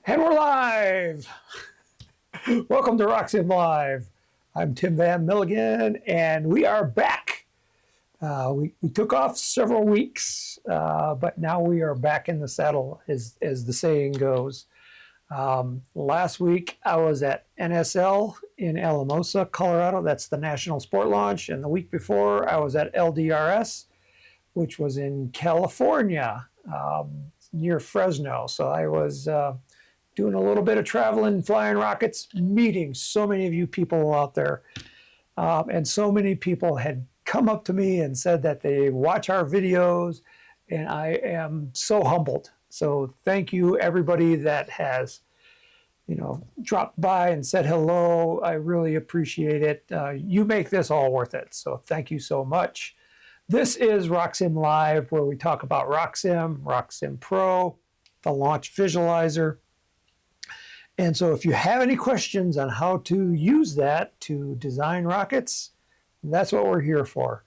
And we're live! Welcome to RockSim Live. I'm Tim Van Milligan, and we are back. We took off several weeks, but now we are back in the saddle, as the saying goes. Last week, I was at NSL in Alamosa, Colorado. That's the National Sport Launch. And the week before, I was at LDRS, which was in California, near Fresno. So I was doing a little bit of traveling, flying rockets, meeting so many of you people out there. And so many people had come up to me and said that they watch our videos, and I am so humbled. So thank you, everybody that has, dropped by and said hello. I really appreciate it. You make this all worth it. So thank you so much. This is RockSim Live, where we talk about RockSim, RockSim Pro, the launch visualizer. And so if you have any questions on how to use that to design rockets, that's what we're here for.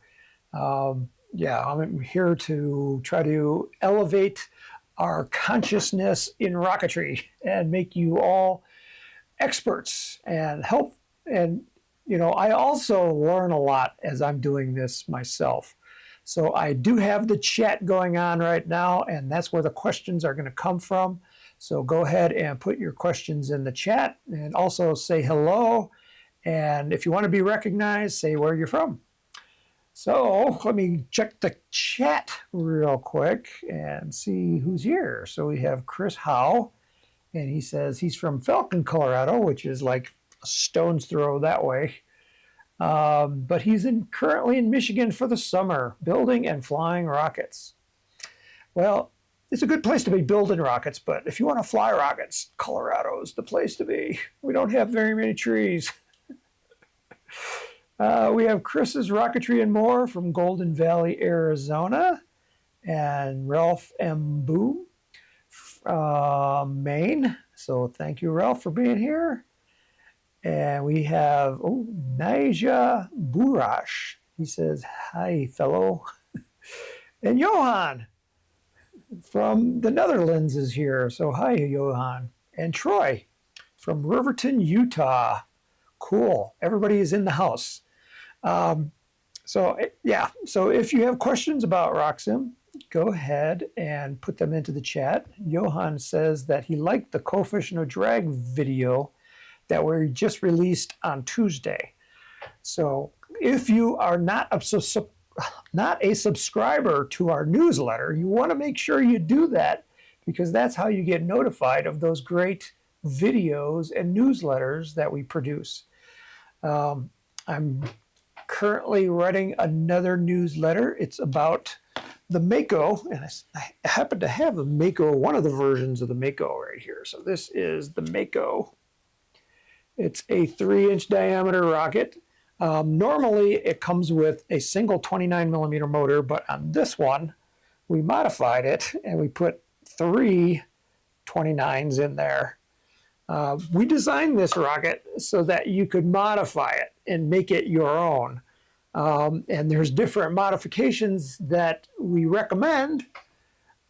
I'm here to try to elevate our consciousness in rocketry and make you all experts and help. And, I also learn a lot as I'm doing this myself. So I do have the chat going on right now, and that's where the questions are going to come from. So go ahead and put your questions in the chat, and also say hello. And if you want to be recognized, say where you're from. So let me check the chat real quick and see who's here. So we have Chris Howe, and he says he's from Falcon, Colorado, which is like a stone's throw that way. But he's currently in Michigan for the summer, building and flying rockets. Well, it's a good place to be building rockets, but if you want to fly rockets, Colorado is the place to be. We don't have very many trees. We have Chris's Rocketry and More from Golden Valley, Arizona, and Ralph M. Boom from Maine. So thank you, Ralph, for being here. And we have Naija Burash. He says, hi, fellow. And Johan from the Netherlands is here. So hi, Johan. And Troy from Riverton, Utah. Cool. Everybody is in the house. So if you have questions about RockSim, go ahead and put them into the chat. Johan says that he liked the coefficient of drag video that we just released on Tuesday. So if you are not a subscriber to our newsletter, you want to make sure you do that, because that's how you get notified of those great videos and newsletters that we produce. I'm currently writing another newsletter. It's about the Mako, and I happen to have the Mako, one of the versions of the Mako right here. So this is the Mako. It's a 3-inch diameter rocket. Normally, it comes with a single 29mm motor, but on this one, we modified it, and we put 3 29s in there. We designed this rocket so that you could modify it and make it your own. And there's different modifications that we recommend.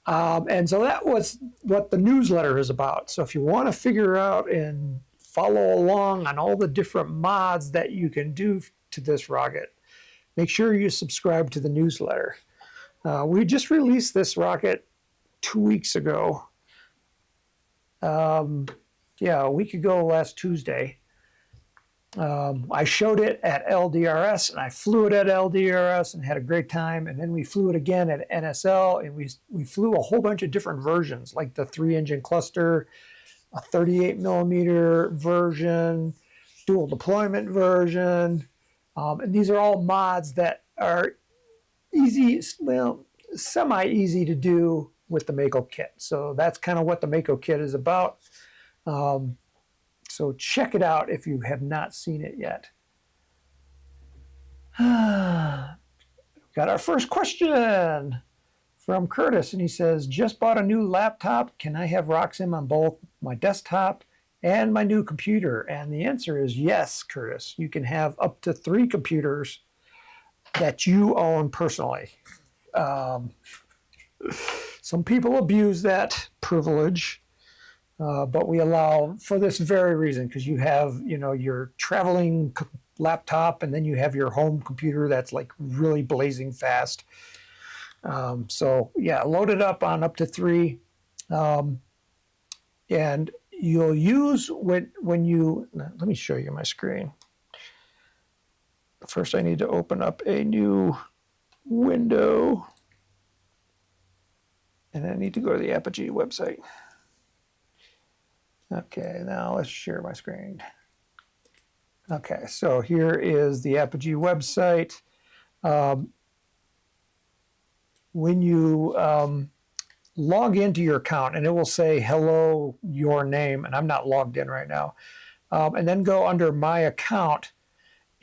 And so that was what the newsletter is about. So if you want to figure out and follow along on all the different mods that you can do to this rocket, make sure you subscribe to the newsletter. We just released this rocket 2 weeks ago. A week ago last Tuesday. I showed it at LDRS, and I flew it at LDRS and had a great time. And then we flew it again at NSL, and we flew a whole bunch of different versions, like the 3-engine cluster, a 38mm version, dual deployment version. And these are all mods that are easy, well, semi-easy to do with the Mako kit. So that's kind of what the Mako kit is about. So check it out if you have not seen it yet. Got our first question from Curtis, and he says, just bought a new laptop. Can I have RockSim on both my desktop and my new computer? And the answer is yes, Curtis. You can have up to 3 computers that you own personally. Some people abuse that privilege. but we allow for this very reason, because you have, your traveling laptop, and then you have your home computer that's like really blazing fast. So yeah, load it up on up to 3. And you'll use when you, let me show you my screen. First, I need to open up a new window, and I need to go to the Apogee website. Okay, now let's share my screen. Okay, so here is the Apogee website. When you log into your account, and it will say, hello, your name, and I'm not logged in right now, and then go under my account,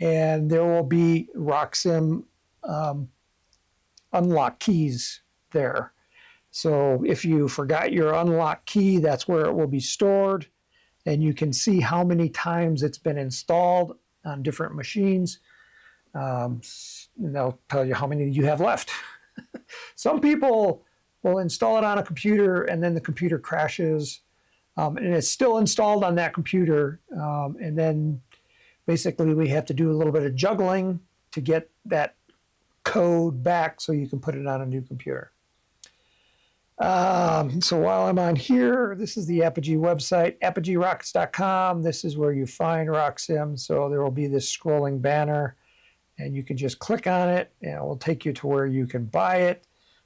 and there will be RockSim unlock keys there. So if you forgot your unlock key, that's where it will be stored, and you can see how many times it's been installed on different machines. And they'll tell you how many you have left. Some people will install it on a computer, and then the computer crashes, and it's still installed on that computer, and then basically we have to do a little bit of juggling to get that code back so you can put it on a new computer. So while I'm on here, this is the Apogee website, apogeerockets.com. This is where you find RockSim. So there will be this scrolling banner, and you can just click on it, and it will take you to where you can buy it.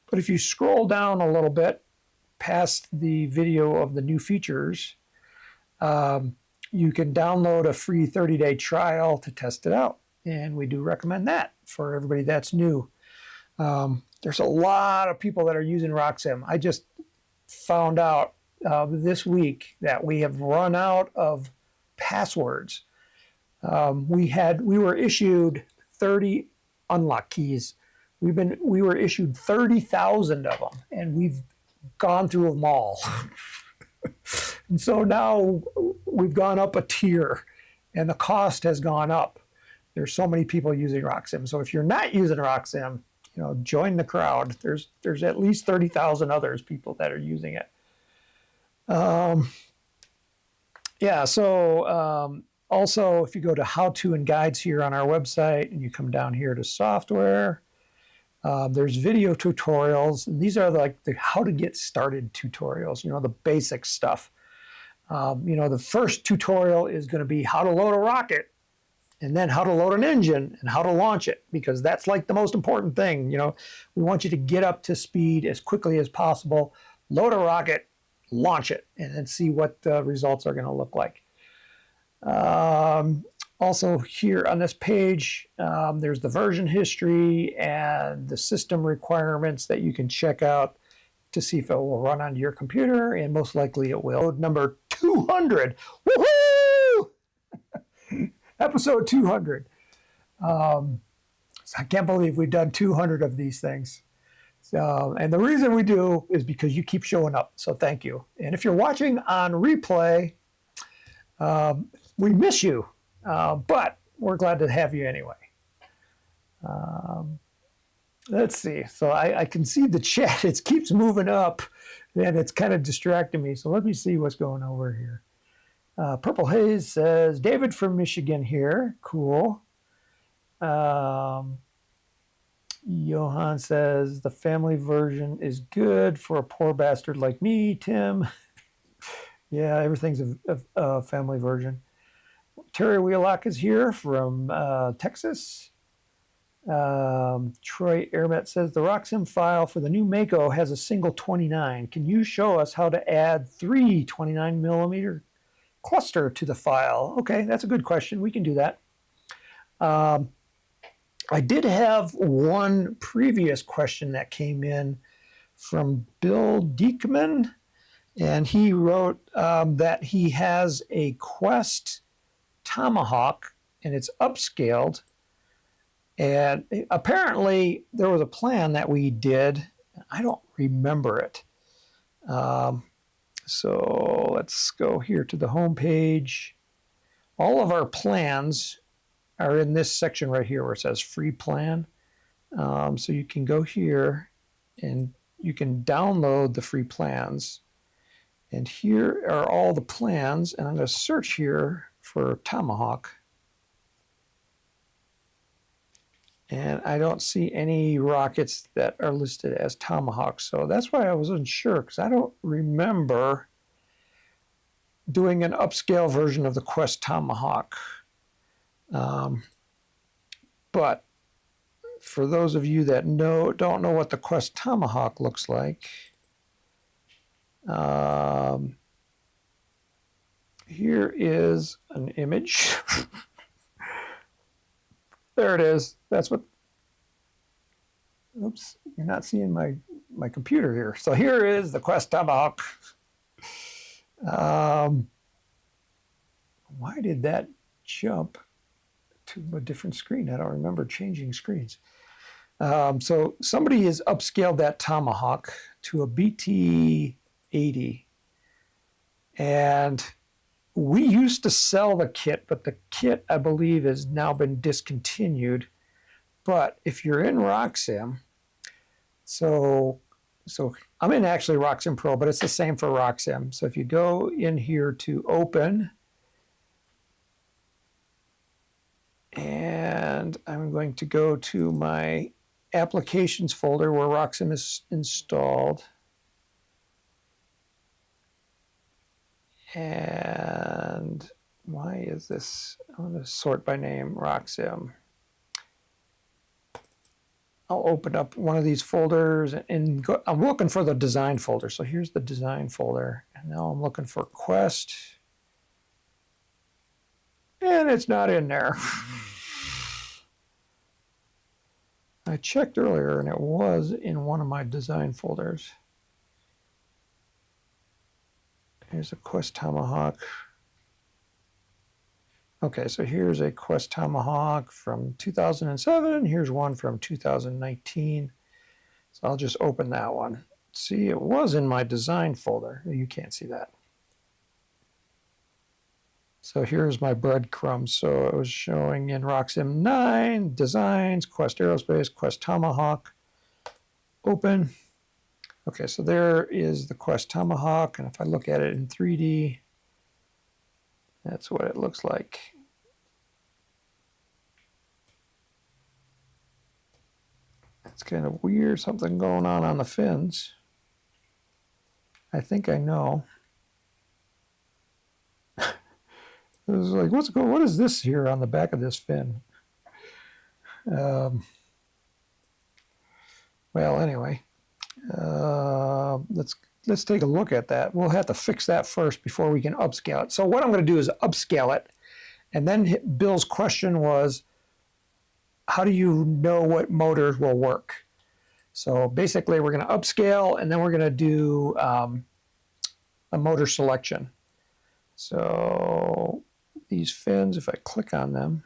But if you scroll down a little bit past the video of the new features, you can download a free 30-day trial to test it out. And we do recommend that for everybody that's new. There's a lot of people that are using RockSim. I just found out this week that we have run out of passwords. We were issued 30 unlock keys. We were issued 30,000 of them, and we've gone through them all. And so now we've gone up a tier, and the cost has gone up. There's so many people using RockSim. So if you're not using RockSim, join the crowd. There's at least 30,000 others people that are using it. Yeah. So also, if you go to how-to and guides here on our website, and you come down here to software, there's video tutorials, and these are like the how to get started tutorials, the basic stuff. The first tutorial is going to be how to load a rocket, and then how to load an engine and how to launch it, because that's like the most important thing. We want you to get up to speed as quickly as possible, load a rocket, launch it, and then see what the results are going to look like. Also here on this page, there's the version history and the system requirements that you can check out to see if it will run on your computer, and most likely it will. Number 200. Woohoo! Episode 200. So I can't believe we've done 200 of these things. So, and the reason we do is because you keep showing up. So thank you. And if you're watching on replay, we miss you. But we're glad to have you anyway. Let's see. So I can see the chat. It keeps moving up, and it's kind of distracting me. So let me see what's going over here. Purple Haze says, David from Michigan here. Cool. Johan says, the family version is good for a poor bastard like me, Tim. Yeah, everything's a family version. Terry Wheelock is here from Texas. Troy Airmet says, the RockSim file for the new Mako has a single 29. Can you show us how to add 3 29mm cluster to the file? Okay, that's a good question. We can do that. I did have one previous question that came in from Bill Diekman, and he wrote that he has a Quest Tomahawk, and it's upscaled. And apparently there was a plan that we did. I don't remember it. So let's go here to the home page. All of our plans are in this section right here where it says free plan. So you can go here and you can download the free plans. And here are all the plans, and I'm going to search here for Tomahawk. And I don't see any rockets that are listed as Tomahawk, so that's why I wasn't sure, because I don't remember doing an upscale version of the Quest Tomahawk. But for those of you that don't know what the Quest Tomahawk looks like, here is an image. There it is. That's what. Oops, you're not seeing my computer here. So here is the Quest Tomahawk. Why did that jump to a different screen? I don't remember changing screens. So somebody has upscaled that Tomahawk to a BT-80. And we used to sell the kit, but the kit, I believe, has now been discontinued. But if you're in RockSim, so I'm in actually RockSim Pro, but it's the same for RockSim. So if you go in here to open, and I'm going to go to my applications folder where RockSim is installed. And why is this? I'm going to sort by name, RockSim. I'll open up one of these folders and go, I'm looking for the design folder. So here's the design folder. And now I'm looking for Quest. And it's not in there. I checked earlier and it was in one of my design folders. Here's a Quest Tomahawk. Okay, so here's a Quest Tomahawk from 2007. Here's one from 2019. So I'll just open that one. See, it was in my design folder. You can't see that. So here's my breadcrumbs. So it was showing in RockSim 9, Designs, Quest Aerospace, Quest Tomahawk. Open. Okay, so there is the Quest Tomahawk, and if I look at it in 3D, that's what it looks like. It's kind of weird, something going on the fins. I think I know. It was like, what is this here on the back of this fin? Well, anyway. Let's take a look at that. We'll have to fix that first before we can upscale it. So what I'm going to do is upscale it. And then Bill's question was, how do you know what motors will work? So basically we're going to upscale and then we're going to do a motor selection. So these fins, if I click on them,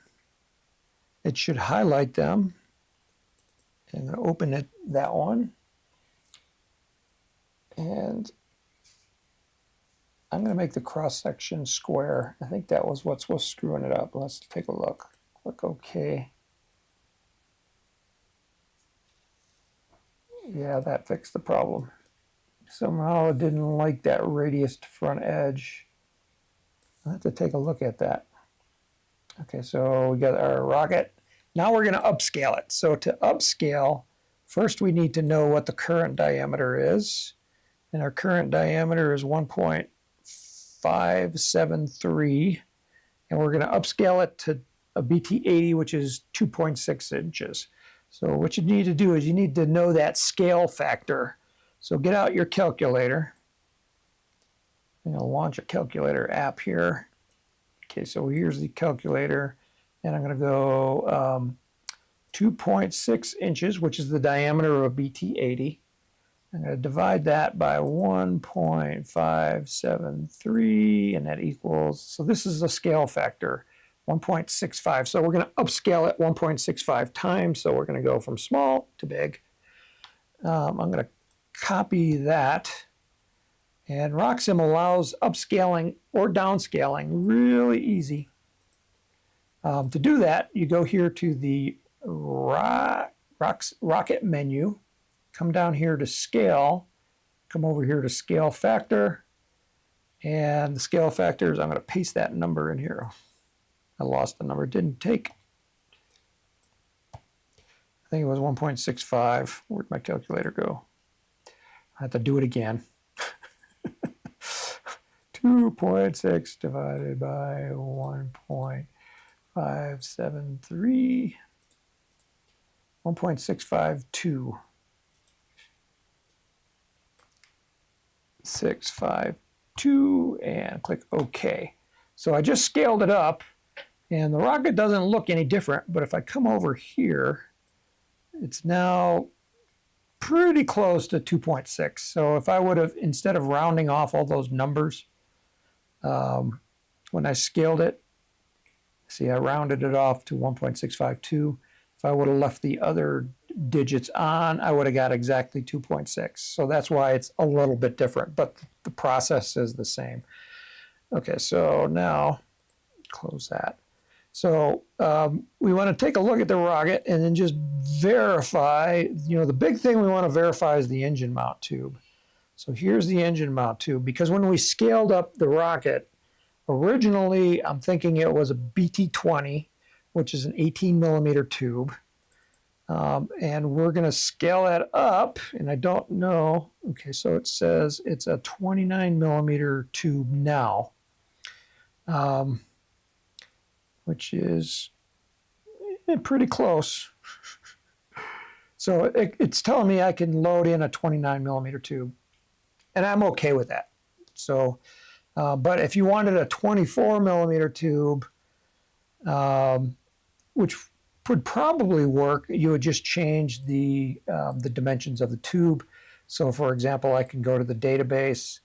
it should highlight them. I'm going to open that one. And I'm going to make the cross-section square. I think that was what was screwing it up. Let's take a look. Click OK. Yeah, that fixed the problem. Somehow it didn't like that radius to front edge. I'll have to take a look at that. Okay, so we got our rocket. Now we're going to upscale it. So to upscale, first we need to know what the current diameter is. And our current diameter is 1.573. And we're going to upscale it to a BT-80, which is 2.6 inches. So what you need to do is you need to know that scale factor. So get out your calculator. I'm going to launch a calculator app here. Okay, so here's the calculator. And I'm going to go 2.6 inches, which is the diameter of a BT-80. I'm going to divide that by 1.573, and that equals, so this is a scale factor, 1.65. So we're going to upscale it 1.65 times. So we're going to go from small to big. I'm going to copy that. And RockSim allows upscaling or downscaling really easy. To do that, you go here to the rocket menu. Come down here to scale, come over here to scale factor, And the scale factors, I'm going to paste that number in here. I lost the number, didn't take. I think it was 1.65. Where'd my calculator go? I have to do it again. 2.6 divided by 1.573. 1.652. 652 and click OK. So I just scaled it up and the rocket doesn't look any different, but if I come over here, it's now pretty close to 2.6. So if I would have, instead of rounding off all those numbers, when I scaled it, see, I rounded it off to 1.652. If I would have left the other digits on, I would have got exactly 2.6. So that's why it's a little bit different, but the process is the same. Okay, so now close that. So we want to take a look at the rocket and then just verify, the big thing we want to verify is the engine mount tube. So here's the engine mount tube, because when we scaled up the rocket, originally I'm thinking it was a BT-20, which is an 18 millimeter tube. And we're going to scale that up, and I don't know. Okay, so it says it's a 29 millimeter tube now, which is pretty close. So it's telling me I can load in a 29 millimeter tube, and I'm okay with that. So, but if you wanted a 24 millimeter tube, which would probably work, you would just change the dimensions of the tube. So for example, I can go to the database,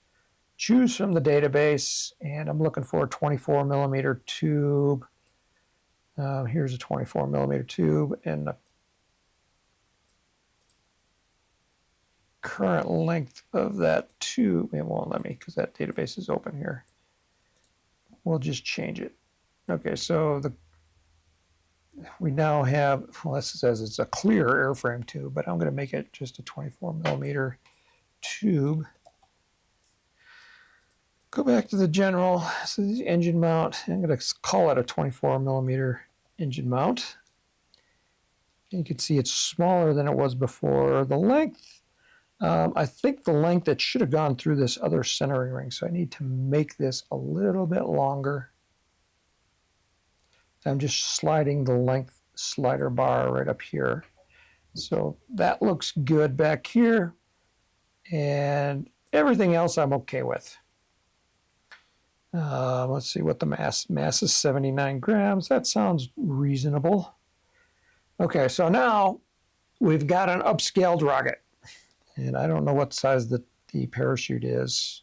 choose from the database, and I'm looking for a 24 millimeter tube. Here's a 24 millimeter tube, and the current length of that tube, it won't let me because that database is open here. We'll just change it. Okay, so we now have, well, this says it's a clear airframe tube, but I'm going to make it just a 24 millimeter tube. Go back to the general, so the engine mount, I'm going to call it a 24 millimeter engine mount. And you can see it's smaller than it was before. The length, I think the length, it should have gone through this other centering ring, so I need to make this a little bit longer. I'm just sliding the length slider bar right up here. So that looks good back here. And everything else I'm okay with. Let's see what the mass is 79 grams. That sounds reasonable. Okay, so now we've got an upscaled rocket. And I don't know what size the parachute is.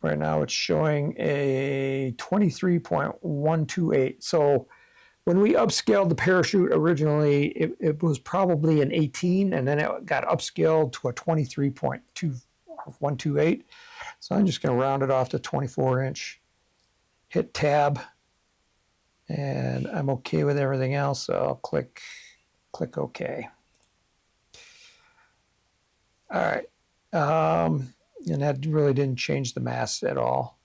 Right now it's showing a 23.128. So when we upscaled the parachute originally, it was probably an 18, and then it got upscaled to a 23.128. So I'm just going to round it off to 24 inch. Hit tab, and I'm okay with everything else. So I'll click OK. All right. And that really didn't change the mass at all.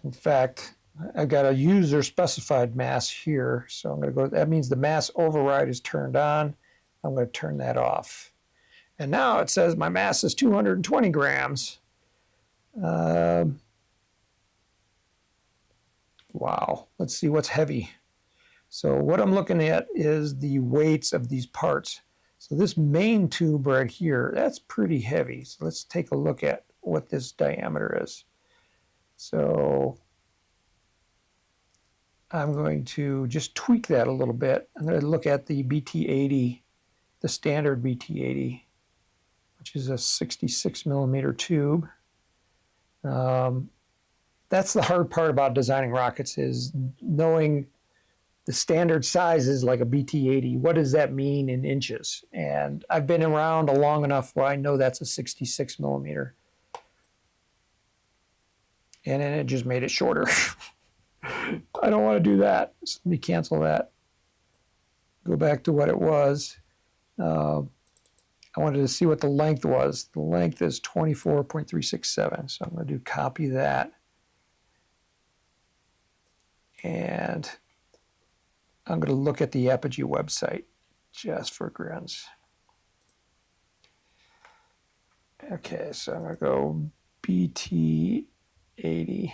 In fact, I've got a user specified mass here. So I'm going to go, that means the mass override is turned on. I'm going to turn that off. And now it says my mass is 220 grams. Wow. Let's see what's heavy. So what I'm looking at is the weights of these parts. So this main tube right here, that's pretty heavy. So let's take a look at what this diameter is. So I'm going to just tweak that a little bit. I'm going to look at the BT-80, the standard BT-80, which is a 66 millimeter tube. That's the hard part about designing rockets, is knowing the standard size is like a BT-80. What does that mean in inches? And I've been around long enough where I know that's a 66 millimeter. And then it just made it shorter. I don't want to do that. So let me cancel that. Go back to what it was. I wanted to see what the length was. The length is 24.367. So I'm going to do copy that. And I'm going to look at the Apogee website just for grins. Okay, so I'm going to go BT80.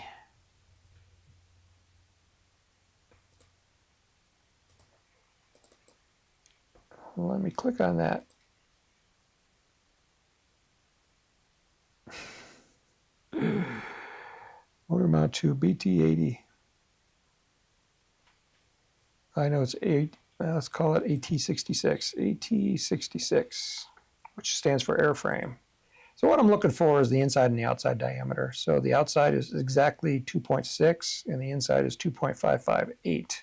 Let me click on that. Motor mount to BT80. I know it's 8. Let's call it AT66. AT66, which stands for airframe. So what I'm looking for is the inside and the outside diameter. So the outside is exactly 2.6 and the inside is 2.558.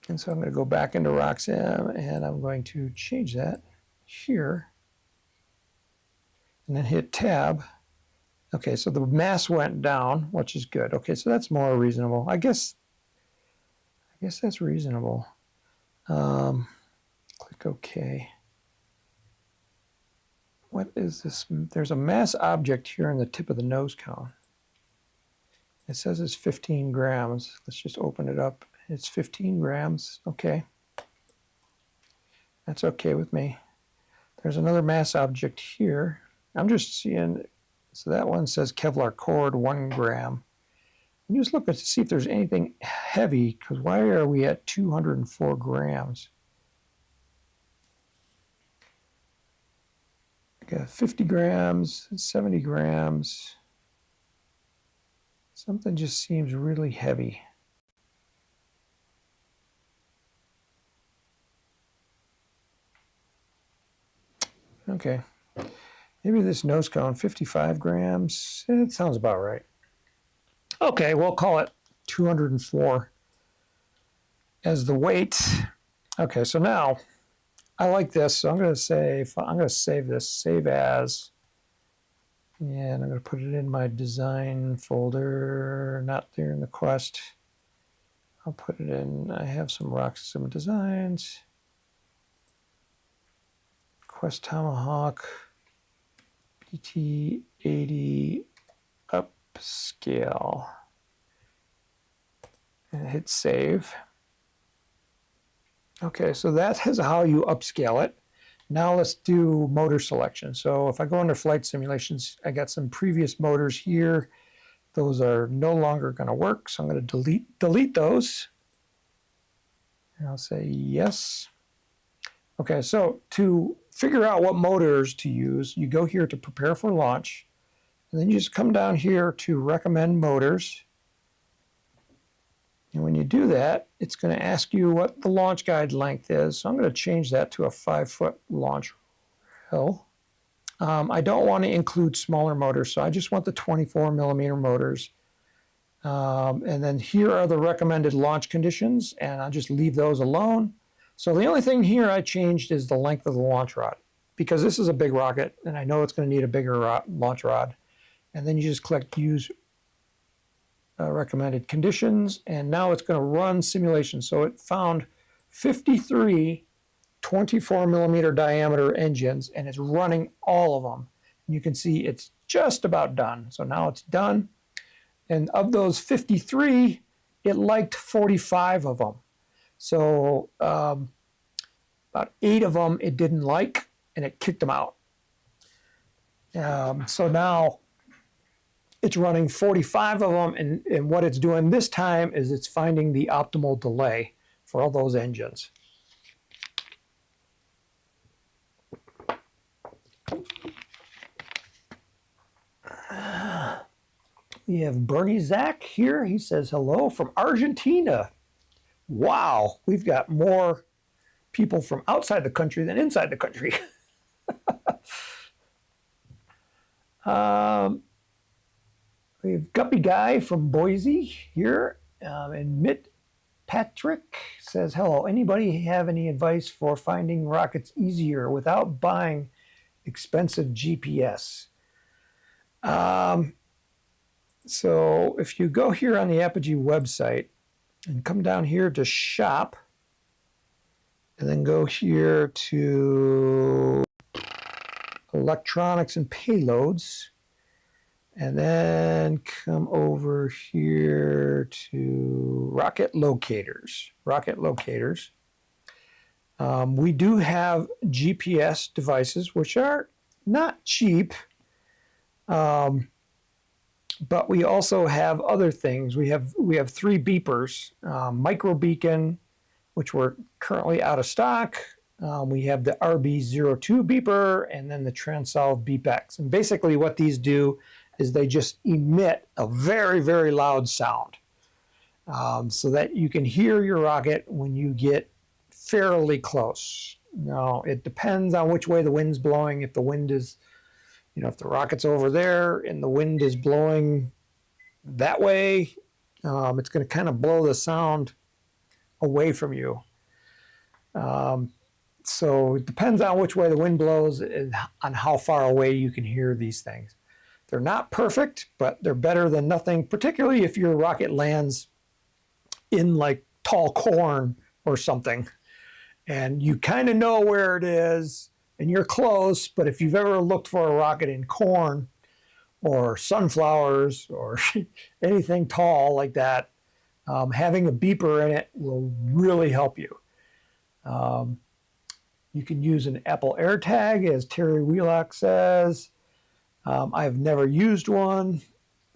And so I'm going to go back into RockSim and I'm going to change that here and then hit tab. Okay, so the mass went down, which is good. Okay, so that's more reasonable. I guess that's reasonable. Click OK. What is this? There's a mass object here in the tip of the nose cone. It says it's 15 grams. Let's just open it up. It's 15 grams. Okay. That's okay with me. There's another mass object here. I'm just seeing, so that one says Kevlar cord, 1 gram. I'm just looking to see if there's anything heavy, because why are we at 204 grams? I got 50 grams, 70 grams. Something just seems really heavy. Okay, maybe this nose cone, 55 grams. It sounds about right. Okay, we'll call it 204 as the weight. Okay, so now I like this, so I'm going to save this, save as, and I'm going to put it in my design folder, not there in the Quest. I'll put it in, I have some RockSim designs. Quest Tomahawk, BT80 Upscale, and hit save. Okay, so that is how you upscale it. Now let's do motor selection. So if I go under flight simulations, I got some previous motors here. Those are no longer going to work, so I'm going to delete those. And I'll say yes. Okay, so to figure out what motors to use, you go here to prepare for launch, and then you just come down here to recommend motors. And when you do that, it's going to ask you what the launch guide length is. So I'm going to change that to a 5-foot launch rail. I don't want to include smaller motors, so I just want the 24 millimeter motors. And then here are the recommended launch conditions, and I'll just leave those alone. So the only thing here I changed is the length of the launch rod, because this is a big rocket, and I know it's going to need a bigger launch rod. And then you just click Use Recommended Conditions, and now it's going to run simulations. So it found 53 24 millimeter diameter engines, and it's running all of them. And you can see it's just about done. So now it's done. And of those 53, it liked 45 of them. So about 8 of them it didn't like, and it kicked them out. So now it's running 45 of them, and what it's doing this time is it's finding the optimal delay for all those engines. We have Bernie Zach here. He says hello from Argentina. Wow, we've got more people from outside the country than inside the country. We have Guppy Guy from Boise here. And Mitt Patrick says, hello, anybody have any advice for finding rockets easier without buying expensive GPS? So if you go here on the Apogee website and come down here to shop, and then go here to electronics and payloads, and then come over here to rocket locators. We do have GPS devices, which are not cheap, but we also have other things. We have 3 beepers, micro beacon, which we're currently out of stock. We have the RB02 beeper, and then the Transolve BeepX. And basically what these do is they just emit a very, very loud sound, so that you can hear your rocket when you get fairly close. Now, it depends on which way the wind's blowing. If the wind is, if the rocket's over there and the wind is blowing that way, it's going to kind of blow the sound away from you. So it depends on which way the wind blows and on how far away you can hear these things. They're not perfect, but they're better than nothing, particularly if your rocket lands in like tall corn or something, and you kind of know where it is and you're close. But if you've ever looked for a rocket in corn or sunflowers or anything tall like that, having a beeper in it will really help you. You can use an Apple AirTag, as Terry Wheelock says. I've never used one.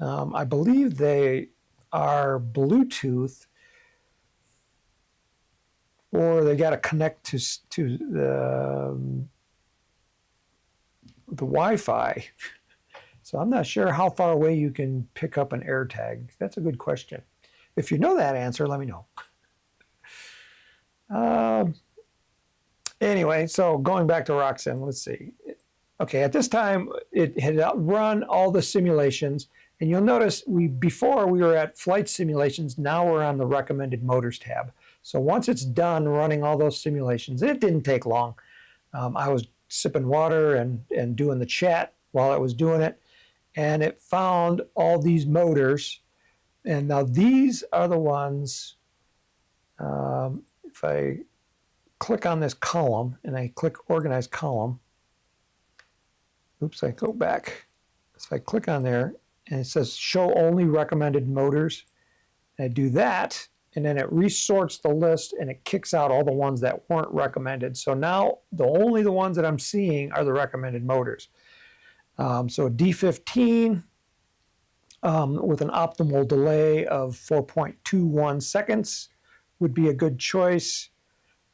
I believe they are Bluetooth, or they got to connect to the Wi-Fi. So I'm not sure how far away you can pick up an AirTag. That's a good question. If you know that answer, let me know. Anyway, so going back to RockSim, let's see. Okay, at this time, it had run all the simulations, and you'll notice before we were at flight simulations, now we're on the recommended motors tab. So once it's done running all those simulations, it didn't take long. I was sipping water and doing the chat while I was doing it, and it found all these motors. And now these are the ones, if I click on this column and I click organize column, oops, I go back. So I click on there and it says show only recommended motors. And I do that, and then it resorts the list and it kicks out all the ones that weren't recommended. So now only the ones that I'm seeing are the recommended motors. So D15 with an optimal delay of 4.21 seconds would be a good choice.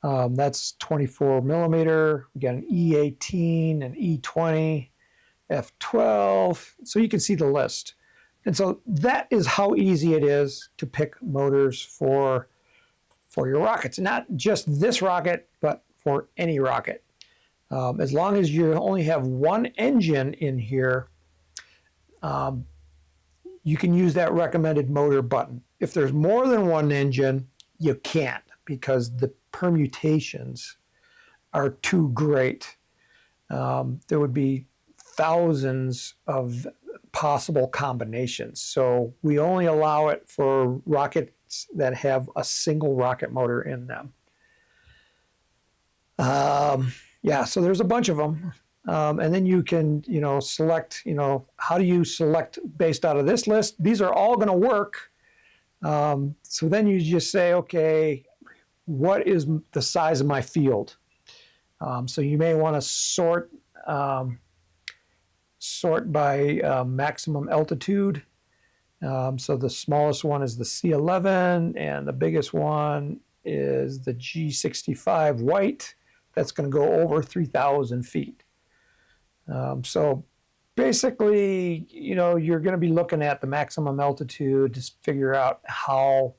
That's 24 millimeter. We got an E18, an E20, F12. So you can see the list. And so that is how easy it is to pick motors for your rockets. Not just this rocket, but for any rocket. As long as you only have one engine in here, you can use that recommended motor button. If there's more than one engine, you can't, because the permutations are too great. There would be thousands of possible combinations. So we only allow it for rockets that have a single rocket motor in them. Yeah, so there's a bunch of them. And then you can, select, how do you select based out of this list? These are all going to work. So then you just say, okay, what is the size of my field? So you may want to sort by maximum altitude. So the smallest one is the C11, and the biggest one is the G65 white. That's going to go over 3,000 feet. So basically, you're going to be looking at the maximum altitude to figure out how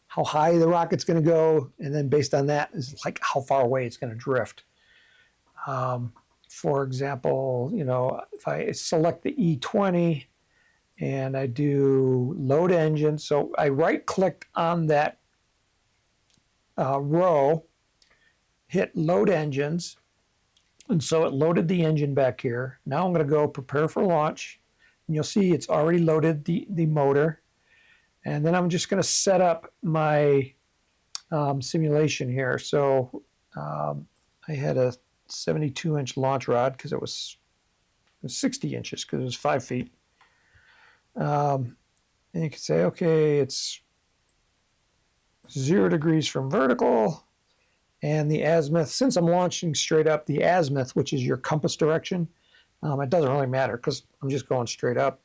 high the rocket's going to go, and then based on that is like how far away it's going to drift. For example, if I select the E20 and I do load engine, so I right-clicked on that row, hit load engines, and so it loaded the engine back here. Now I'm going to go prepare for launch, and you'll see it's already loaded the motor. And then I'm just going to set up my simulation here. So I had a 72-inch launch rod because it was 60 inches because it was 5 feet. And you can say, okay, it's 0 degrees from vertical. And the azimuth, since I'm launching straight up, the azimuth, which is your compass direction, it doesn't really matter because I'm just going straight up.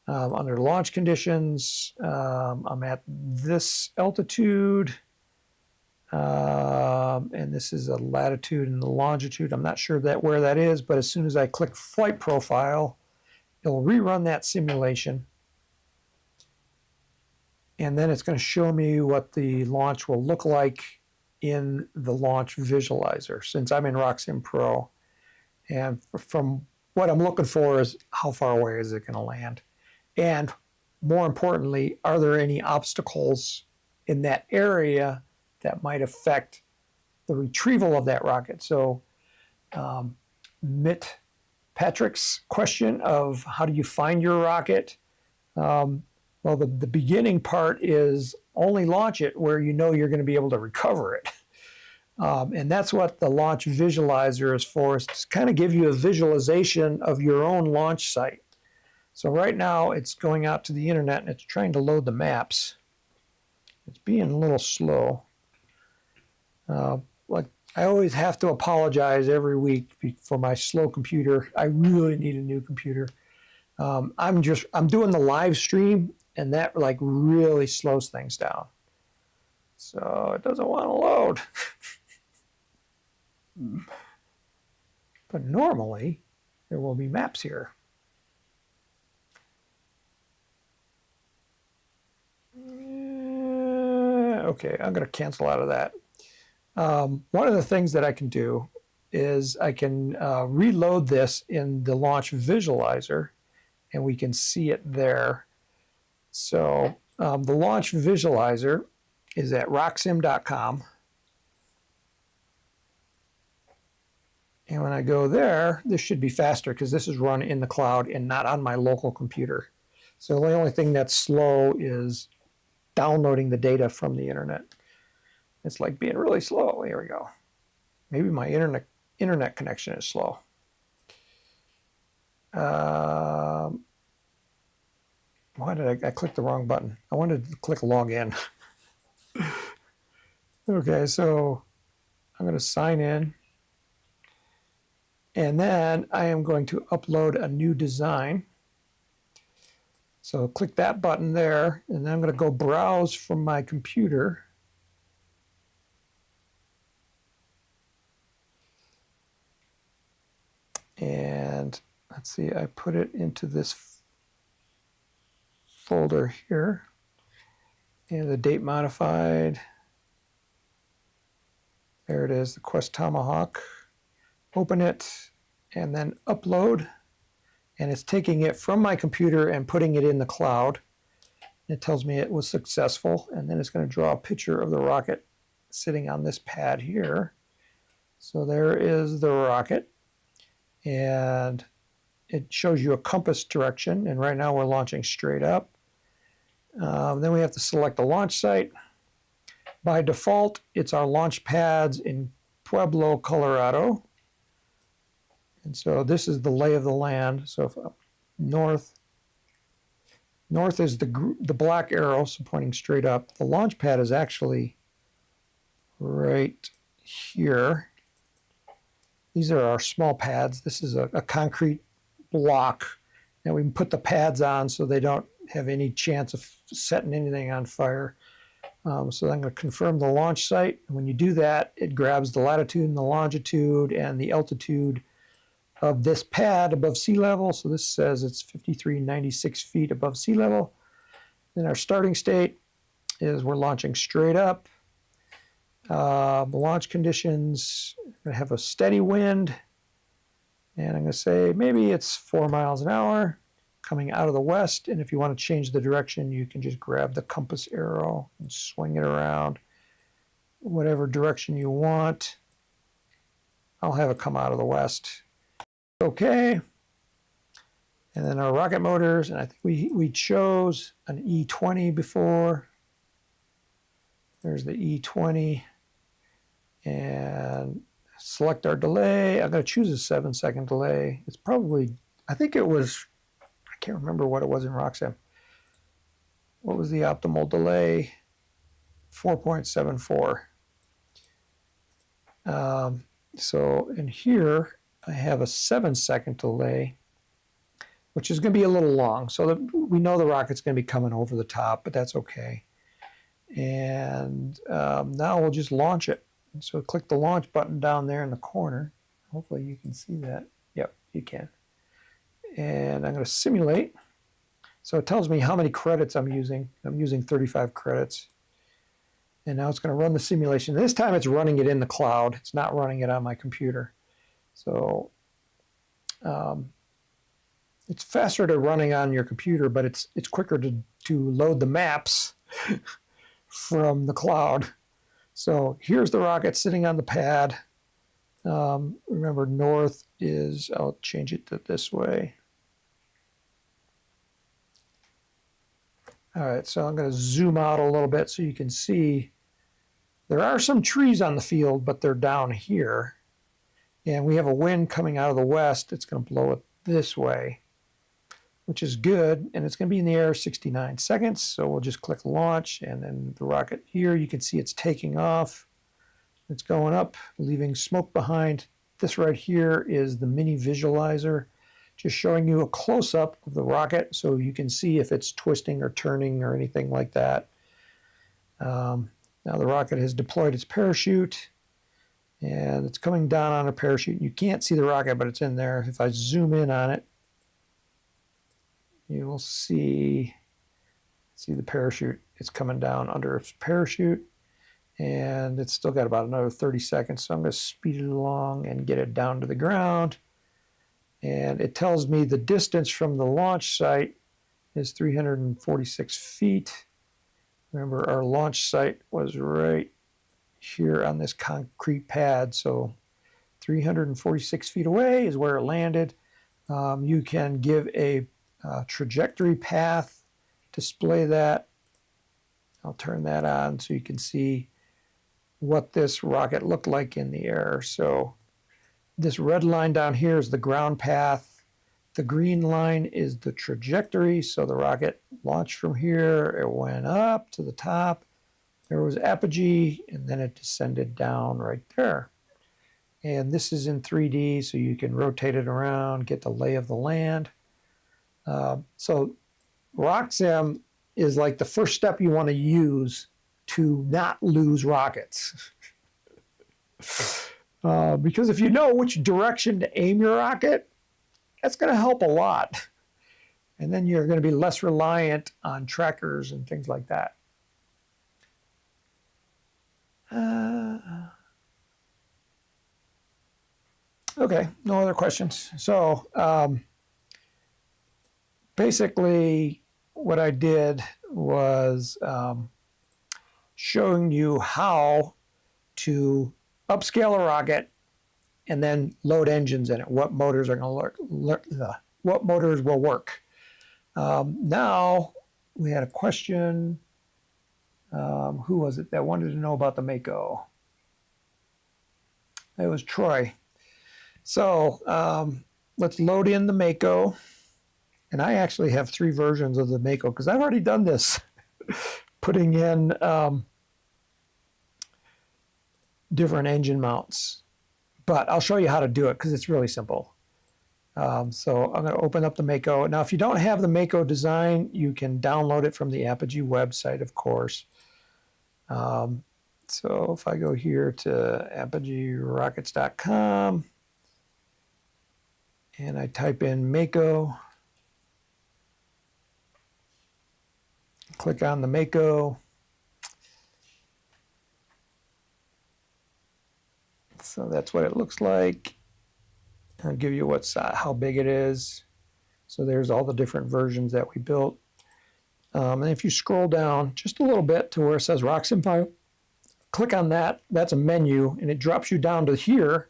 Under launch conditions, I'm at this altitude, and this is a latitude and the longitude. I'm not sure where that is, but as soon as I click flight profile, it'll rerun that simulation. And then it's going to show me what the launch will look like in the launch visualizer, since I'm in RockSim Pro. And from what I'm looking for is how far away is it going to land? And more importantly, are there any obstacles in that area that might affect the retrieval of that rocket? So Mitt Patrick's question of how do you find your rocket? Well, the beginning part is only launch it where you know you're going to be able to recover it. And that's what the launch visualizer is for, is to kind of give you a visualization of your own launch site. So right now it's going out to the internet and it's trying to load the maps. It's being a little slow. Like I always have to apologize every week for my slow computer. I really need a new computer. I'm doing the live stream, and that like really slows things down. So it doesn't want to load. But normally there will be maps here. Okay, I'm going to cancel out of that. One of the things that I can do is I can reload this in the launch visualizer, and we can see it there. So the launch visualizer is at rocksim.com. And when I go there, this should be faster because this is run in the cloud and not on my local computer. So the only thing that's slow is downloading the data from the internet. It's like being really slow. Here we go. Maybe my internet connection is slow. Why did I click the wrong button? I wanted to click login. Okay, so I'm going to sign in. And then I am going to upload a new design. So click that button there, and then I'm going to go browse from my computer. And let's see, I put it into this folder here. And the date modified. There it is, the Quest Tomahawk. Open it, and then upload. And it's taking it from my computer and putting it in the cloud. It tells me it was successful, and then it's going to draw a picture of the rocket sitting on this pad here. So there is the rocket, and it shows you a compass direction, and right now we're launching straight up. Then we have to select the launch site. By default, it's our launch pads in Pueblo, Colorado. And so this is the lay of the land. So if north is the black arrow, so pointing straight up. The launch pad is actually right here. These are our small pads. This is a concrete block, and we can put the pads on so they don't have any chance of setting anything on fire. So I'm going to confirm the launch site. And when you do that, it grabs the latitude and the longitude and the altitude of this pad above sea level. So this says it's 5396 feet above sea level. Then our starting state is we're launching straight up. The launch conditions, I'm going to have a steady wind. And I'm going to say maybe it's 4 miles an hour coming out of the west. And if you want to change the direction, you can just grab the compass arrow and swing it around whatever direction you want. I'll have it come out of the west. Okay, and then our rocket motors, and I think we chose an E20 before. There's the E20. And select our delay. I'm going to choose a 7-second delay. It's probably, I think it was, I can't remember what it was in RockSim. What was the optimal delay? 4.74. So in here, I have a 7-second delay, which is going to be a little long. So we know the rocket's going to be coming over the top, but that's okay. And now we'll just launch it. So click the launch button down there in the corner. Hopefully you can see that. Yep, you can. And I'm going to simulate. So it tells me how many credits I'm using. I'm using 35 credits. And now it's going to run the simulation. This time it's running it in the cloud. It's not running it on my computer. So it's faster to running on your computer, but it's quicker to load the maps from the cloud. So here's the rocket sitting on the pad. Remember, north is, I'll change it to this way. All right, so I'm going to zoom out a little bit so you can see there are some trees on the field, but they're down here. And we have a wind coming out of the west. It's going to blow it this way, which is good. And it's going to be in the air 69 seconds. So we'll just click launch, and then the rocket here, you can see it's taking off. It's going up, leaving smoke behind. This right here is the mini visualizer, just showing you a close-up of the rocket so you can see if it's twisting or turning or anything like that. Now the rocket has deployed its parachute, and it's coming down on a parachute. You can't see the rocket, but it's in there. If I zoom in on it, you will see the parachute. It's coming down under its parachute, and it's still got about another 30 seconds. So I'm going to speed it along and get it down to the ground. And it tells me the distance from the launch site is 346 feet. Remember, our launch site was right here on this concrete pad. So 346 feet away is where it landed. You can give a trajectory path, display that. I'll turn that on so you can see what this rocket looked like in the air. So this red line down here is the ground path. The green line is the trajectory. So the rocket launched from here. It went up to the top. There was Apogee, and then it descended down right there. And this is in 3D, so you can rotate it around, get the lay of the land. So RockSim is like the first step you want to use to not lose rockets. Because if you know which direction to aim your rocket, that's going to help a lot. And then you're going to be less reliant on trackers and things like that. Okay, no other questions. So basically what I did was showing you how to upscale a rocket and then load engines in it. What motors are going to what motors will work. Now we had a question. Who was it that wanted to know about the Mako? It was Troy. So let's load in the Mako. And I actually have 3 versions of the Mako because I've already done this, putting in different engine mounts. But I'll show you how to do it because it's really simple. So I'm going to open up the Mako. Now, if you don't have the Mako design, you can download it from the Apogee website, of course. So if I go here to apogeerockets.com and I type in Mako, click on the Mako. So that's what it looks like. I'll give you how big it is. So there's all the different versions that we built. And if you scroll down just a little bit to where it says RockSim file, click on that. That's a menu, and it drops you down to here.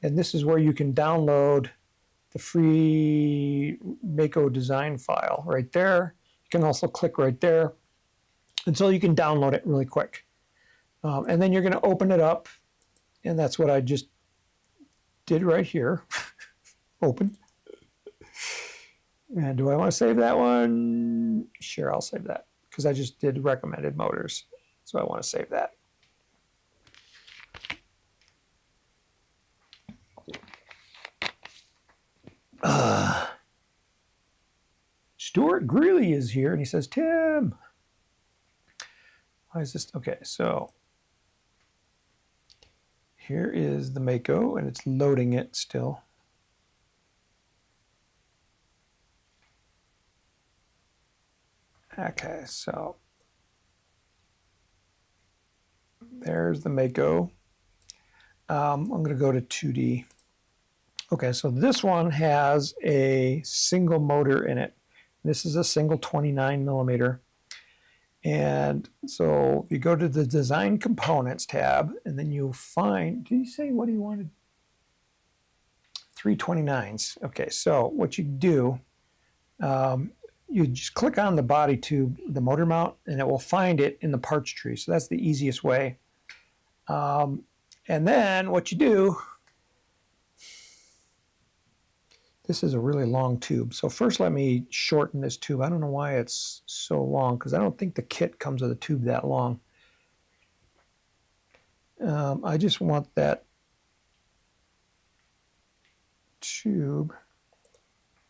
And this is where you can download the free Mako design file right there. You can also click right there. And so you can download it really quick. And then you're going to open it up, and that's what I just did right here. Open. And do I want to save that one? Sure, I'll save that because I just did recommended motors. So I want to save that. Stuart Greeley is here, and he says, Tim. Why is this? Okay, so here is the Mako, and it's loading it still. Okay, so there's the Mako. I'm going to go to 2D. Okay, so this one has a single motor in it. This is a single 29 millimeter. And so you go to the Design Components tab, and then you'll find, did he say what he wanted? 329s. Okay, so what you do, you just click on the body tube, the motor mount, and it will find it in the parts tree. So that's the easiest way. And then what you do, this is a really long tube. So first let me shorten this tube. I don't know why it's so long because I don't think the kit comes with a tube that long. I just want that tube.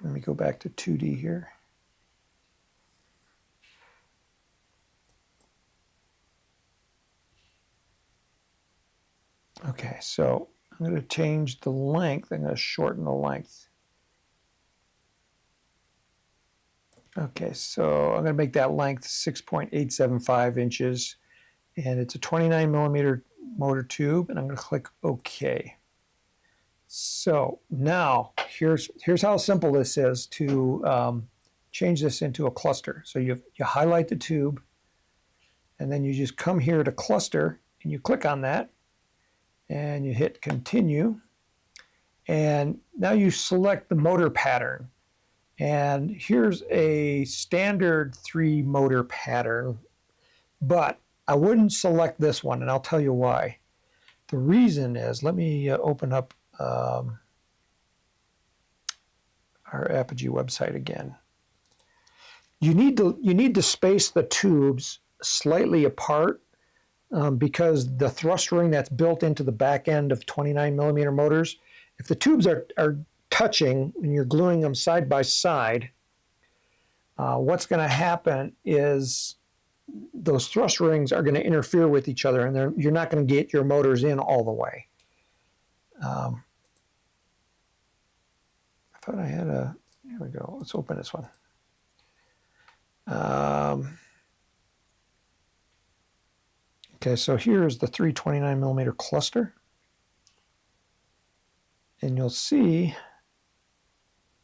Let me go back to 2D here. Okay, so I'm going to change the length. I'm going to shorten the length. Okay, so I'm going to make that length 6.875 inches, and it's a 29 millimeter motor tube, and I'm going to click OK. So now here's how simple this is to change this into a cluster. So you highlight the tube, and then you just come here to cluster, and you click on that, and you hit continue, and now you select the motor pattern. And here's a standard 3 motor pattern, but I wouldn't select this one, and I'll tell you why. The reason is, let me open up our Apogee website again. You need to space the tubes slightly apart because the thrust ring that's built into the back end of 29 millimeter motors, if the tubes are touching and you're gluing them side by side, what's going to happen is those thrust rings are going to interfere with each other, and you're not going to get your motors in all the way. I thought I had a, here we go, let's open this one. Okay, so here's the 329 millimeter cluster, and you'll see,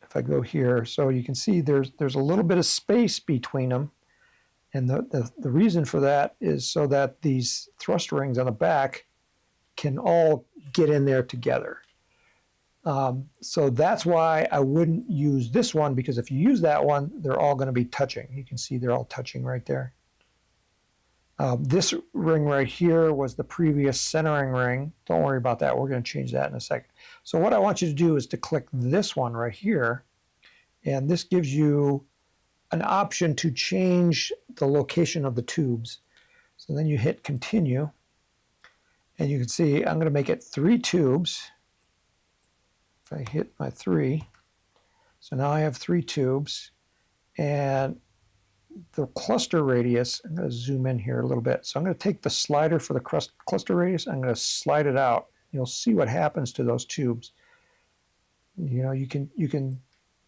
if I go here, so you can see there's a little bit of space between them, and the reason for that is so that these thrust rings on the back can all get in there together. So that's why I wouldn't use this one, because if you use that one, they're all going to be touching. You can see they're all touching right there. This ring right here was the previous centering ring. Don't worry about that. We're going to change that in a second. So what I want you to do is to click this one right here, and this gives you an option to change the location of the tubes. So then you hit continue, and you can see I'm going to make it 3 tubes. If I hit my 3, so now I have 3 tubes, and the cluster radius, I'm going to zoom in here a little bit. So I'm going to take the slider for the cluster radius, I'm going to slide it out. You'll see what happens to those tubes. You know, you can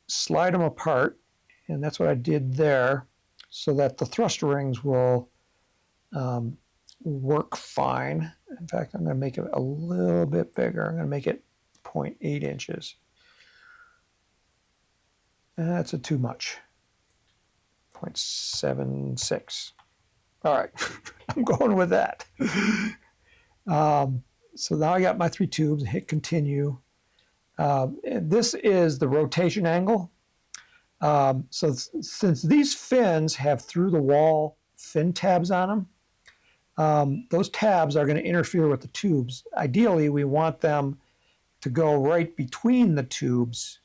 slide them apart, and that's what I did there, so that the thrust rings will work fine. In fact, I'm going to make it a little bit bigger. I'm going to make it 0.8 inches. That's too much. 0.76. All right, I'm going with that. So now I got my 3 tubes, hit continue. And this is the rotation angle. So since these fins have through the wall fin tabs on them, those tabs are going to interfere with the tubes. Ideally, we want them to go right between the tubes.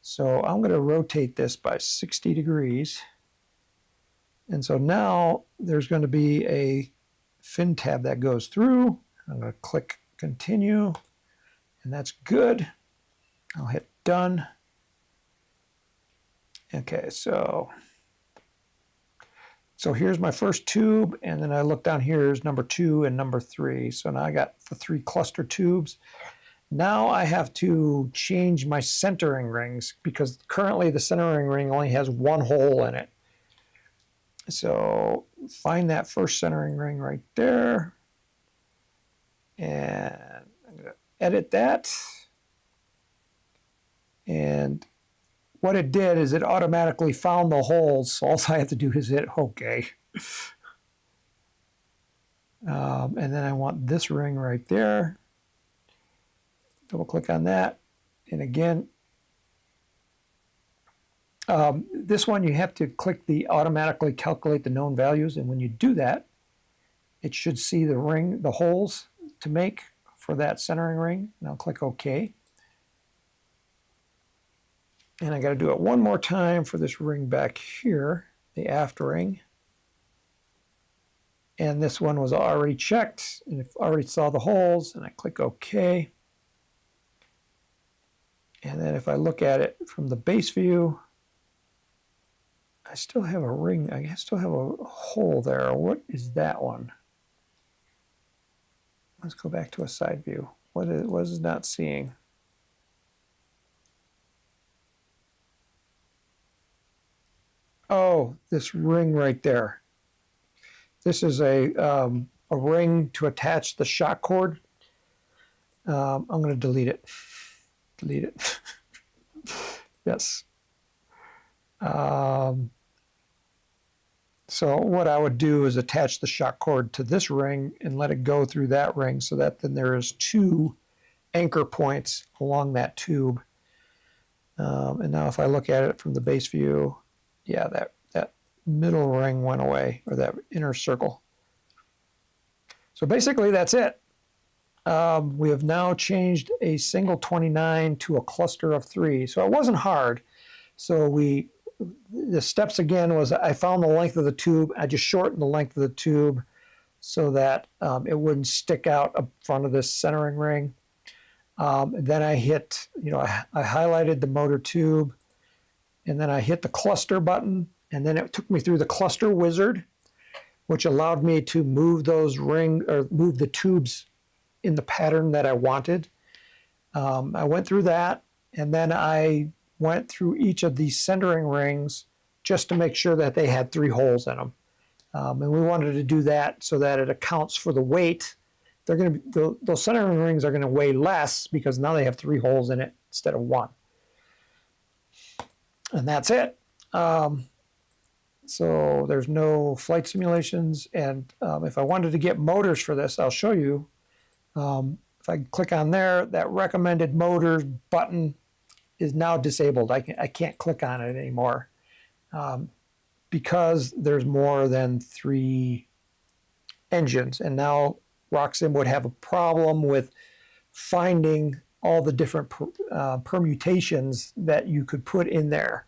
So I'm going to rotate this by 60 degrees. And so now there's going to be a fin tab that goes through. I'm going to click continue, and that's good. I'll hit done. Okay, so here's my first tube, and then I look down here is number 2 and number 3. So now I got the 3 cluster tubes. Now I have to change my centering rings because currently the centering ring only has 1 hole in it. So find that first centering ring right there, and I'm going to edit that. And what it did is it automatically found the holes, so all I have to do is hit OK. And then I want this ring right there. Double click on that. And again, this one you have to click the automatically calculate the known values. And when you do that, it should see the ring, the holes to make for that centering ring. And I'll click OK. And I got to do it one more time for this ring back here, the aft ring. And this one was already checked, and it already saw the holes, and I click OK. And then if I look at it from the base view, I still have a ring, I still have a hole there. What is that one? Let's go back to a side view. What is it not seeing? Oh, this ring right there. This is a ring to attach the shock cord. I'm going to delete it. Delete it. Yes. So what I would do is attach the shock cord to this ring and let it go through that ring so that then there is 2 anchor points along that tube. And now if I look at it from the base view, yeah, that middle ring went away, or that inner circle. So basically that's it. We have now changed a single 29 to a cluster of 3. So it wasn't hard. So the steps again was I found the length of the tube. I just shortened the length of the tube so that it wouldn't stick out up front of this centering ring. Then I hit, I highlighted the motor tube, and then I hit the cluster button, and then it took me through the cluster wizard, which allowed me to move move the tubes in the pattern that I wanted. I went through that, and then I went through each of these centering rings just to make sure that they had 3 holes in them. And we wanted to do that so that it accounts for the weight. They're going to be, those centering rings are going to weigh less because now they have 3 holes in it instead of 1. And that's it. So there's no flight simulations. And if I wanted to get motors for this, I'll show you. If I click on there, that recommended motors button is now disabled. I can't click on it anymore because there's more than 3 engines. And now RockSim would have a problem with finding all the different permutations that you could put in there.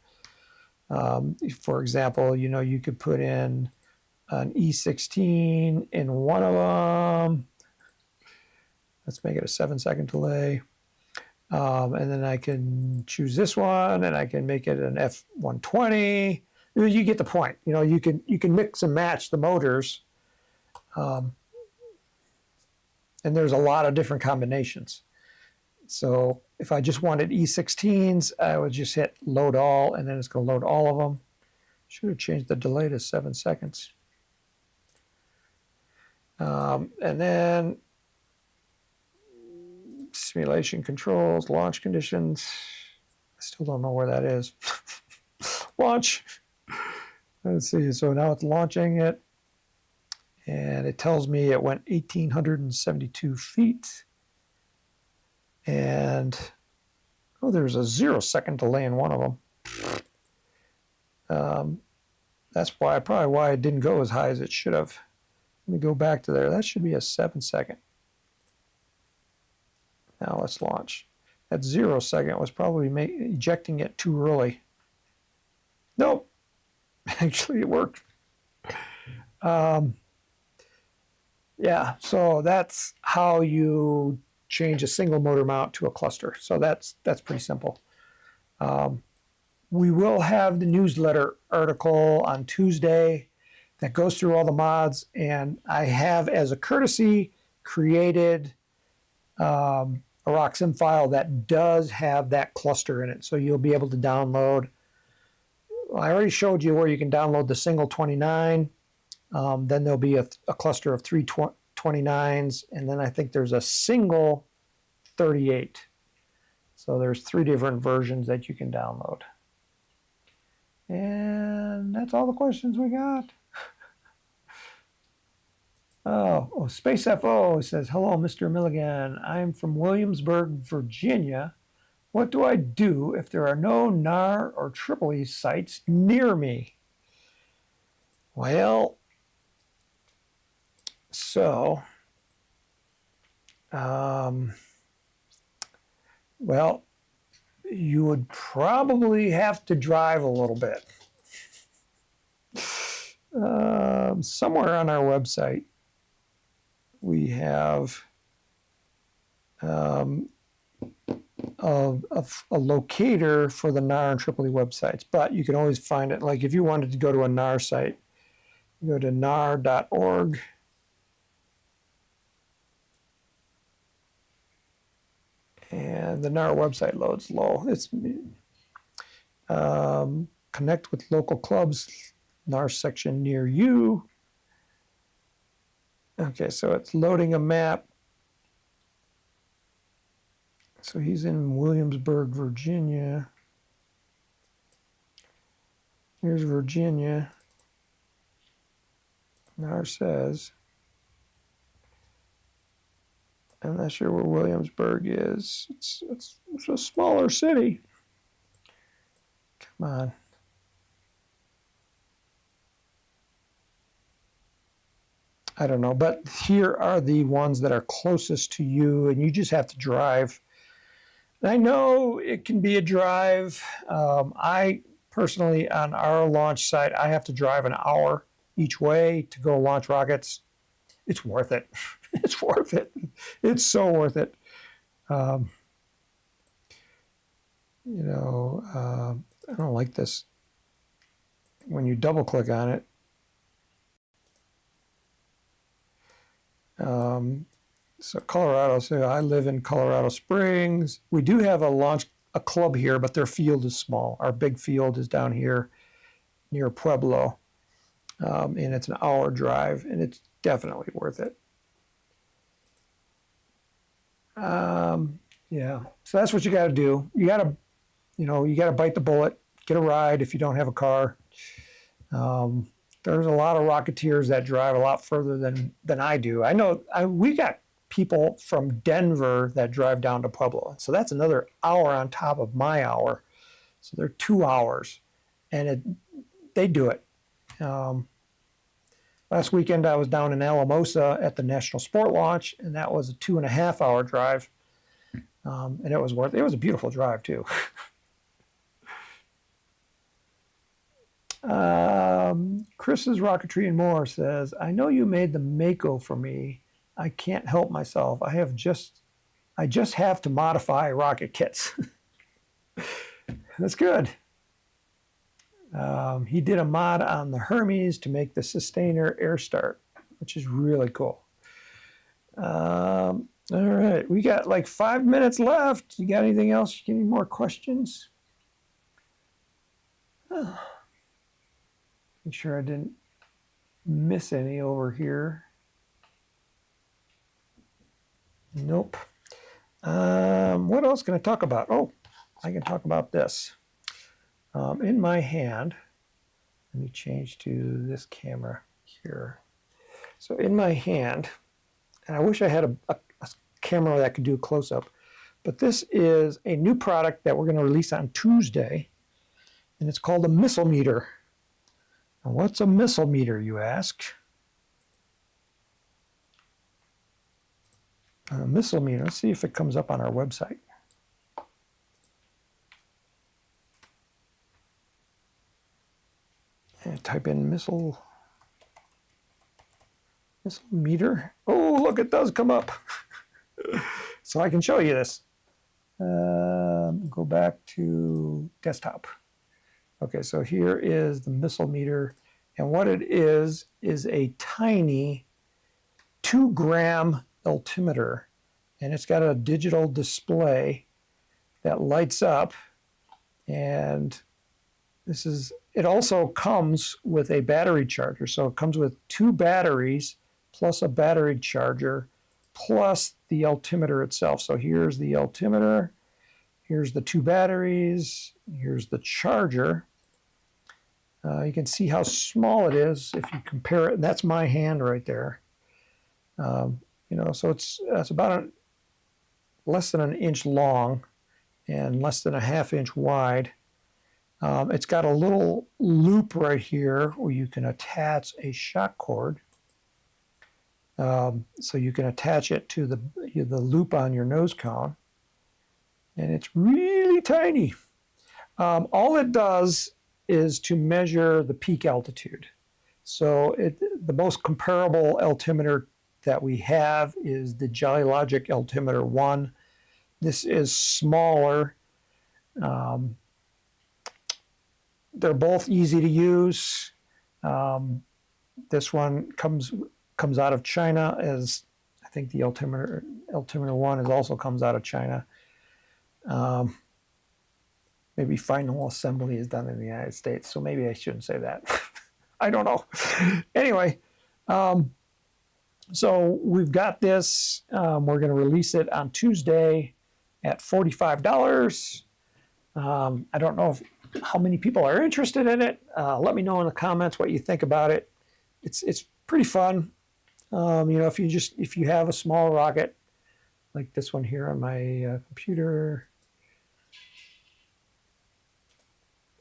For example, you could put in an E16 in one of them. Let's make it a 7-second delay. And then I can choose this one, and I can make it an F120. You get the point. You can mix and match the motors. And there's a lot of different combinations. So if I just wanted E16s, I would just hit load all, and then it's going to load all of them. Should have changed the delay to 7 seconds. And then simulation controls, launch conditions. I still don't know where that is. Launch. Let's see. So now it's launching it. And it tells me it went 1,872 feet. And, there's a 0-second delay in one of them. That's probably why it didn't go as high as it should have. Let me go back to there. That should be a 7-second. Now let's launch. That 0 second was probably ejecting it too early. Nope. Actually, it worked. Yeah, so that's how you change a single motor mount to a cluster. So that's pretty simple. We will have the newsletter article on Tuesday that goes through all the mods, and I have, as a courtesy, created a RockSim file that does have that cluster in it. So you'll be able to download. I already showed you where you can download the single 29. Then there'll be a cluster of 3 29s, and then I think there's a single 38. So there's 3 different versions that you can download. And that's all the questions we got. Oh, Space FO says, hello, Mr. Milligan. I'm from Williamsburg, Virginia. What do I do if there are no NAR or Tripoli sites near me? Well, so, well, you would probably have to drive a little bit. Somewhere on our website, we have a locator for the NAR and Tripoli websites, but you can always find it. Like if you wanted to go to a NAR site, you go to nar.org. And the NAR website loads low. It's connect with local clubs, NAR section near you. Okay, so it's loading a map. So he's in Williamsburg, Virginia. Here's Virginia. NAR says. I'm not sure where Williamsburg is. It's a smaller city. Come on. I don't know, but here are the ones that are closest to you, and you just have to drive. And I know it can be a drive. I personally, on our launch site, I have to drive an hour each way to go launch rockets. It's worth it. It's worth it. It's so worth it. I don't like this. When you double click on it, so Colorado, so I live in Colorado Springs. We do have a club here, but their field is small. Our big field is down here near Pueblo, and it's an hour drive, and it's definitely worth it. Yeah, so that's what you got to do. You got to bite the bullet, get a ride if you don't have a car. There's a lot of Rocketeers that drive a lot further than I do. I know we got people from Denver that drive down to Pueblo. So that's another hour on top of my hour. So they're 2 hours, and they do it. Last weekend I was down in Alamosa at the National Sport Launch, and that was a 2.5 hour drive. And it was worth it. It was a beautiful drive too. Chris's Rocketry and More says, I know you made the Mako for me. I can't help myself. I just have to modify rocket kits. That's good. He did a mod on the Hermes to make the Sustainer air start, which is really cool. All right, we got like 5 minutes left. You got anything else? Any more questions? Make sure I didn't miss any over here. Nope. What else can I talk about? Oh, I can talk about this. In my hand, let me change to this camera here. So in my hand, and I wish I had a camera that could do a close-up, but this is a new product that we're going to release on Tuesday, and it's called a missile meter. Now, what's a missile meter, you ask? missile meter. Let's see if it comes up on our website. And type in missile meter. Oh, look, it does come up. So I can show you this. Go back to desktop. Okay, so here is the missile meter. And what it is a tiny 2-gram altimeter. And it's got a digital display that lights up. And it also comes with a battery charger. So it comes with 2 batteries plus a battery charger plus the altimeter itself. So here's the altimeter, here's the 2 batteries, here's the charger. You can see how small it is if you compare it. And that's my hand right there. So it's about less than an inch long and less than a half-inch wide. It's got a little loop right here where you can attach a shock cord. So you can attach it to the loop on your nose cone. And it's really tiny. All it does is to measure the peak altitude. So the most comparable altimeter that we have is the Jolly Logic Altimeter 1. This is smaller. They're both easy to use. This one comes out of China, as I think the altimeter 1 also comes out of China. Maybe final assembly is done in the United States, so maybe I shouldn't say that. I don't know. Anyway, so we've got this. We're going to release it on Tuesday at $45. I don't know how many people are interested in it. Let me know in the comments what you think about it. It's pretty fun. If you have a small rocket like this one here on my computer.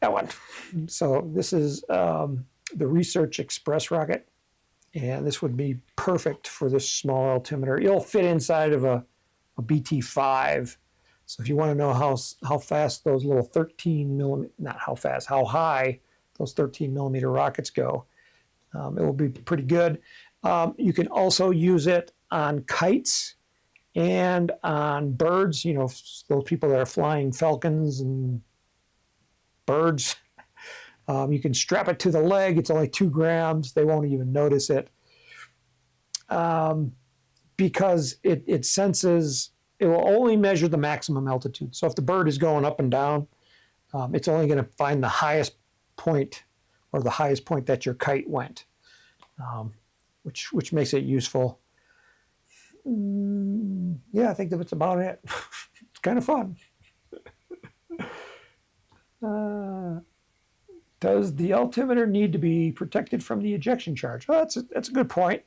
That one. So this is the Research Express rocket, and this would be perfect for this small altimeter. It'll fit inside of a BT5. So if you want to know how fast those little 13 millimeter, not how fast, how high those 13 millimeter rockets go, it will be pretty good. You can also use it on kites and on birds, those people that are flying falcons and birds. You can strap it to the leg. It's only 2 grams. They won't even notice it because it senses, it will only measure the maximum altitude. So if the bird is going up and down, it's only going to find the highest point or the highest point that your kite went, which makes it useful. Yeah, I think that's about it. It's kind of fun. Does the altimeter need to be protected from the ejection charge? Well, that's a good point.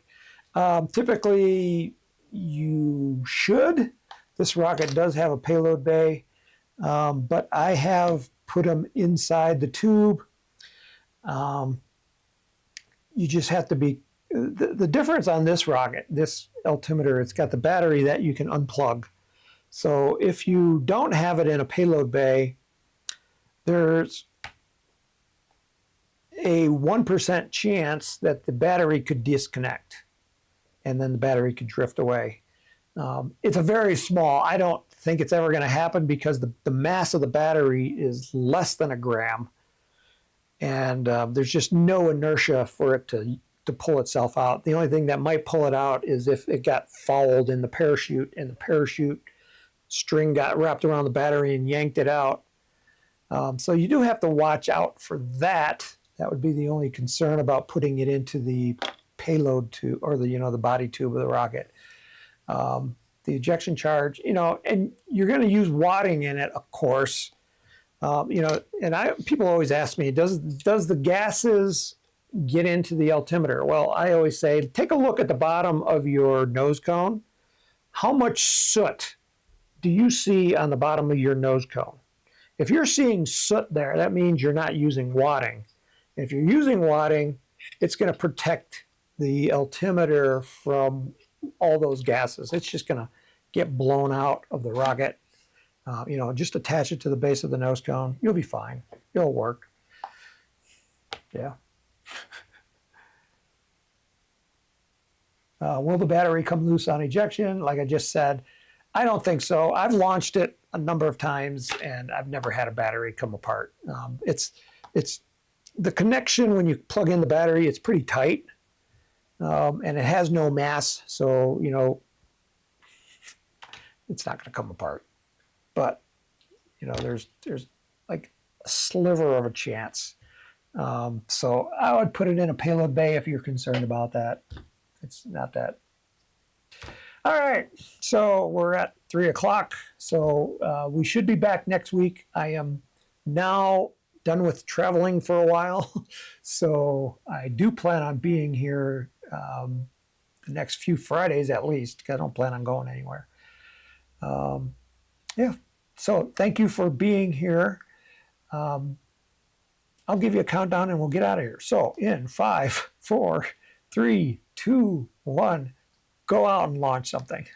Typically, you should. This rocket does have a payload bay, but I have put them inside the tube. You just have to be, the difference on this rocket, this altimeter, it's got the battery that you can unplug. So if you don't have it in a payload bay, there's a 1% chance that the battery could disconnect and then the battery could drift away. It's a very small, I don't think it's ever going to happen because the mass of the battery is less than 1 gram. And there's just no inertia for it to pull itself out. The only thing that might pull it out is if it got fouled in the parachute and the parachute string got wrapped around the battery and yanked it out. So you do have to watch out for that. That would be the only concern about putting it into the payload tube or the body tube of the rocket. The ejection charge, and you're going to use wadding in it, of course. And people always ask me, does the gases get into the altimeter? Well, I always say, take a look at the bottom of your nose cone. How much soot do you see on the bottom of your nose cone? If you're seeing soot there, that means you're not using wadding. If you're using wadding, it's going to protect the altimeter from all those gases. It's just going to get blown out of the rocket. You know, just attach it to the base of the nose cone. You'll be fine. It'll work. Yeah. Will the battery come loose on ejection? Like I just said, I don't think so. I've launched it a number of times and I've never had a battery come apart. It's the connection when you plug in the battery, it's pretty tight, and it has no mass, so you know it's not going to come apart. But you know, there's like a sliver of a chance. So I would put it in a payload bay if you're concerned about that. It's not that. All right, so we're at 3 o'clock. So we should be back next week. I am now done with traveling for a while. So I do plan on being here the next few Fridays at least, because I don't plan on going anywhere. Yeah, so thank you for being here. I'll give you a countdown and we'll get out of here. So in 5, 4, 3, 2, 1, go out and launch something.